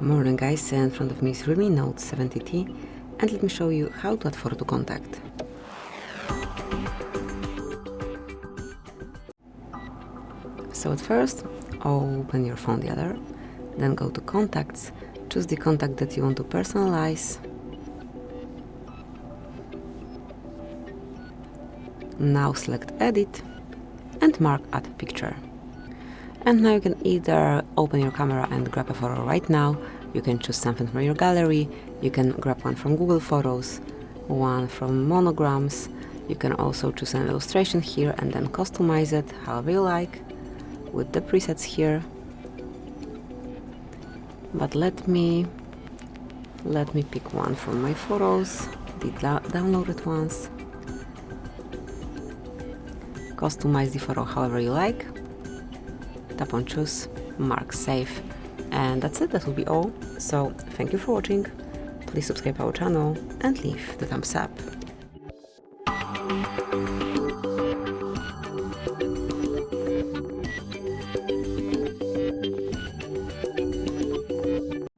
Morning guys, in front of me is REALME Note 70T, and let me show you how to add photo to contact. So at first, open your phone gallery, then go to contacts, choose the contact that you want to personalize. Now select edit and mark add picture. And now you can either open your camera and grab a photo right now, you can choose something from your gallery, you can grab one from Google Photos, one from monograms, you can also choose an illustration here and then customize it however you like with the presets here. But let me pick one from my photos, the downloaded ones. Customize the photo however you like. Tap on choose, mark save, and that's it. That will be all. So thank you for watching. Please subscribe our channel and leave the thumbs up.